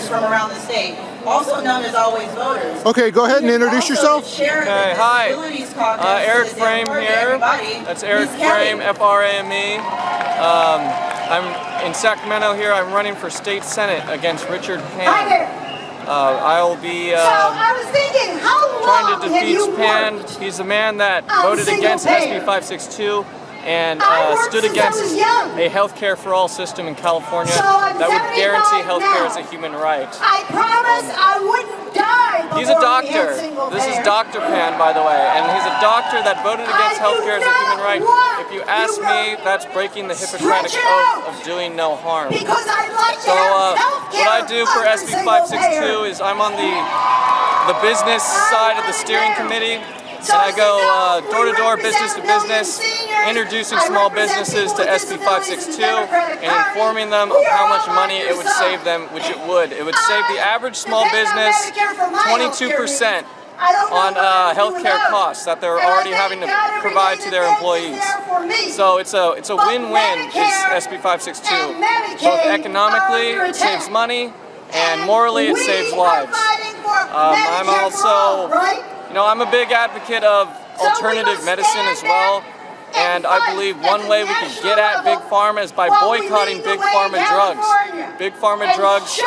from around the state, also known as Always Voters. Okay, go ahead and introduce yourself. Okay, hi. Eric Frame here. That's Eric Frame, F-R-A-M-E. I'm in Sacramento here. I'm running for state senate against Richard Pan. I will be trying to defeat Pan. He's the man that voted against SB562 and stood against a healthcare for all system in California that would guarantee healthcare as a human right. I promise I wouldn't die. He's a doctor. This is Dr. Pan, by the way, and he's a doctor that voted against healthcare as a human right. If you ask me, that's breaking the Hippocratic Oath of doing no harm. So what I do for SB562 is I'm on the business side of the steering committee. And I go door to door, business to business, introducing small businesses to SB562 and informing them of how much money it would save them, which it would. It would save the average small business 22% on healthcare costs that they're already having to provide to their employees. So it's a win-win, is SB562. Both economically, it saves money, and morally, it saves lives. I'm also, I'm a big advocate of alternative medicine as well, and I believe one way we can get at Big Pharma is by boycotting Big Pharma drugs. Big Pharma drugs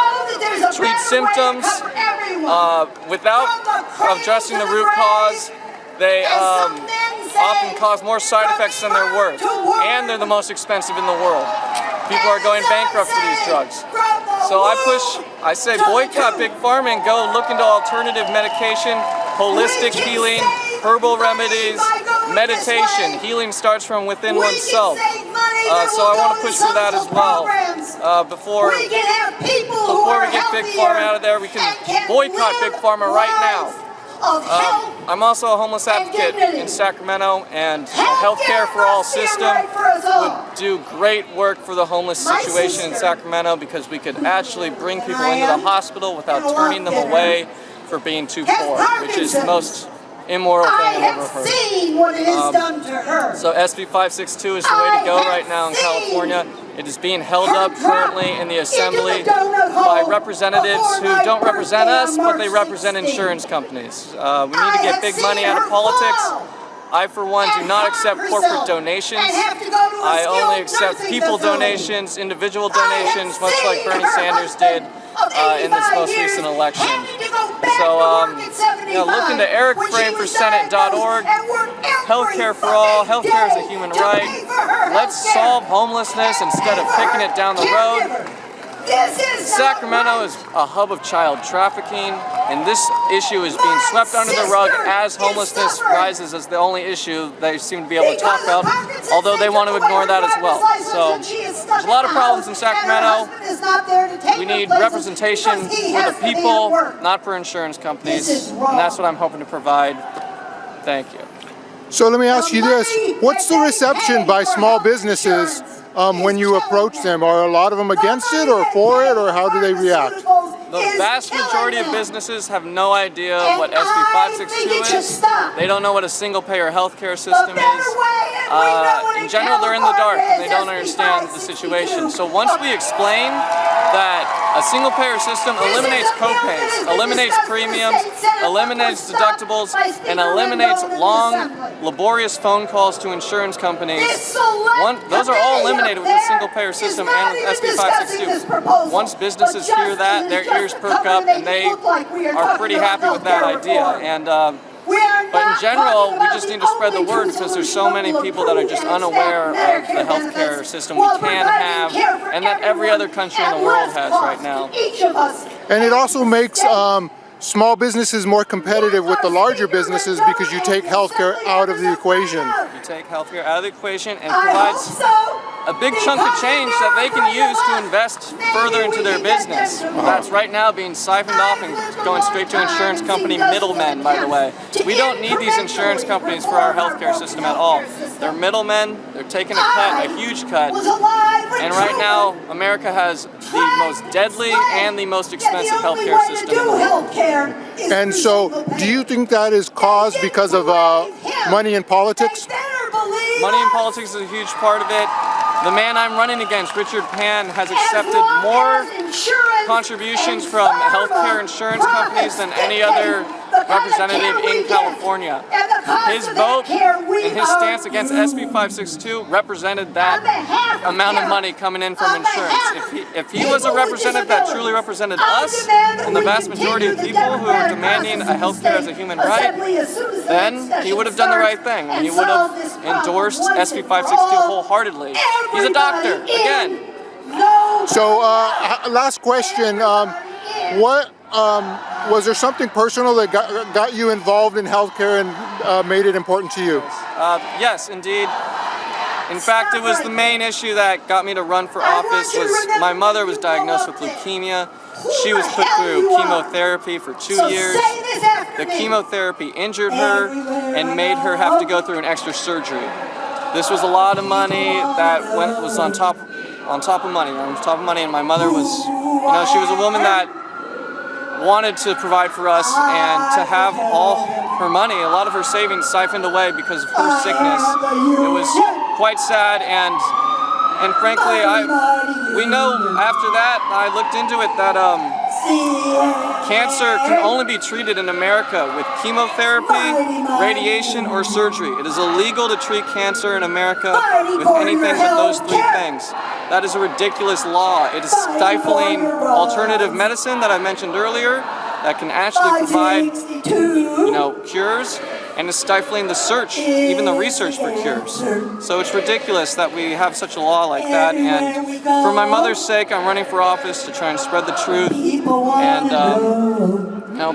treat symptoms without addressing the root cause. They often cause more side effects than they're worth, and they're the most expensive in the world. People are going bankrupt for these drugs. So I say boycott Big Pharma and go look into alternative medication, holistic healing, herbal remedies, meditation. Healing starts from within oneself. So I want to push for that as well. Before we get Big Pharma out of there, we can boycott Big Pharma right now. I'm also a homeless advocate in Sacramento, and healthcare for all system would do great work for the homeless situation in Sacramento, because we could actually bring people into the hospital without turning them away for being too poor, which is the most immoral thing I've ever heard. So SB562 is the way to go right now in California. It is being held up currently in the Assembly by representatives who don't represent us, but they represent insurance companies. We need to get big money out of politics. I, for one, do not accept corporate donations. I only accept people donations, individual donations, much like Bernie Sanders did in this most recent election. So, look into ericframeforsenate.org. Healthcare for all. Healthcare is a human right. Let's solve homelessness instead of kicking it down the road. Sacramento is a hub of child trafficking, and this issue is being swept under the rug as homelessness rises as the only issue they seem to be able to talk about, although they want to ignore that as well. So there's a lot of problems in Sacramento. We need representation for the people, not for insurance companies, and that's what I'm hoping to provide. Thank you. So let me ask you this. What's the reception by small businesses when you approach them? Are a lot of them against it or for it, or how do they react? The vast majority of businesses have no idea what SB562 is. They don't know what a single-payer healthcare system is. In general, they're in the dark and they don't understand the situation. So once we explain that a single-payer system eliminates co-pays, eliminates premiums, eliminates deductibles, and eliminates long, laborious phone calls to insurance companies, those are all eliminated with the single-payer system and with SB562. Once businesses hear that, their ears perk up and they are pretty happy with that idea. And but in general, we just need to spread the word, because there's so many people that are just unaware of the healthcare system we can have, and that every other country in the world has right now. And it also makes small businesses more competitive with the larger businesses, because you take healthcare out of the equation. You take healthcare out of the equation and provides a big chunk of change that they can use to invest further into their business. That's right now being siphoned off and going straight to insurance company middlemen, by the way. We don't need these insurance companies for our healthcare system at all. They're middlemen, they're taking a cut, a huge cut. And right now, America has the most deadly and the most expensive healthcare system in the world. And so, do you think that is caused because of money in politics? Money in politics is a huge part of it. The man I'm running against, Richard Pan, has accepted more contributions from healthcare insurance companies than any other representative in California. His vote and his stance against SB562 represented that amount of money coming in from insurance. If he was a representative that truly represented us and the vast majority of people who are demanding a healthcare as a human right, then he would have done the right thing. He would have endorsed SB562 wholeheartedly. He's a doctor, again. So, last question. Was there something personal that got you involved in healthcare and made it important to you? Yes, indeed. In fact, it was the main issue that got me to run for office. My mother was diagnosed with leukemia. She was put through chemotherapy for 2 years. The chemotherapy injured her and made her have to go through an extra surgery. This was a lot of money that was on top of money, and my mother was, she was a woman that wanted to provide for us, and to have all her money, a lot of her savings siphoned away because of her sickness, it was quite sad. And frankly, we know after that, I looked into it, that cancer can only be treated in America with chemotherapy, radiation, or surgery. It is illegal to treat cancer in America with anything but those three things. That is a ridiculous law. It is stifling alternative medicine that I mentioned earlier that can actually provide, cures, and is stifling the search, even the research for cures. So it's ridiculous that we have such a law like that, and for my mother's sake, I'm running for office to try and spread the truth and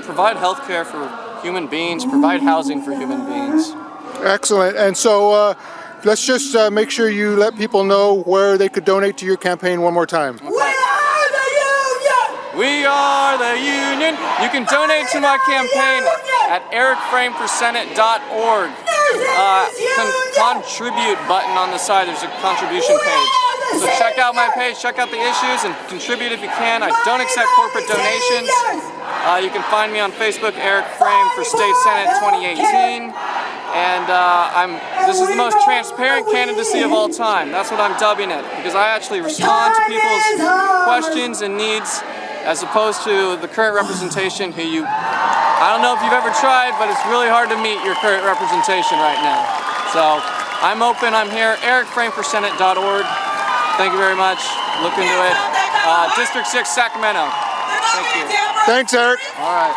provide health care for human beings, provide housing for human beings. Excellent. And so let's just make sure you let people know where they could donate to your campaign one more time. Okay. We are the union. You can donate to my campaign at ericframeforsenate.org. Contribute button on the side. There's a contribution page. So check out my page, check out the issues, and contribute if you can. I don't accept corporate donations. You can find me on Facebook, Eric Frame for State Senate 2018. And this is the most transparent candidacy of all time. That's what I'm dubbing it, because I actually respond to people's questions and needs, as opposed to the current representation I don't know if you've ever tried, but it's really hard to meet your current representation right now. So I'm open, I'm here, ericframeforsenate.org. Thank you very much, look into it. District 6, Sacramento. Thank you. Thanks, Eric. All right.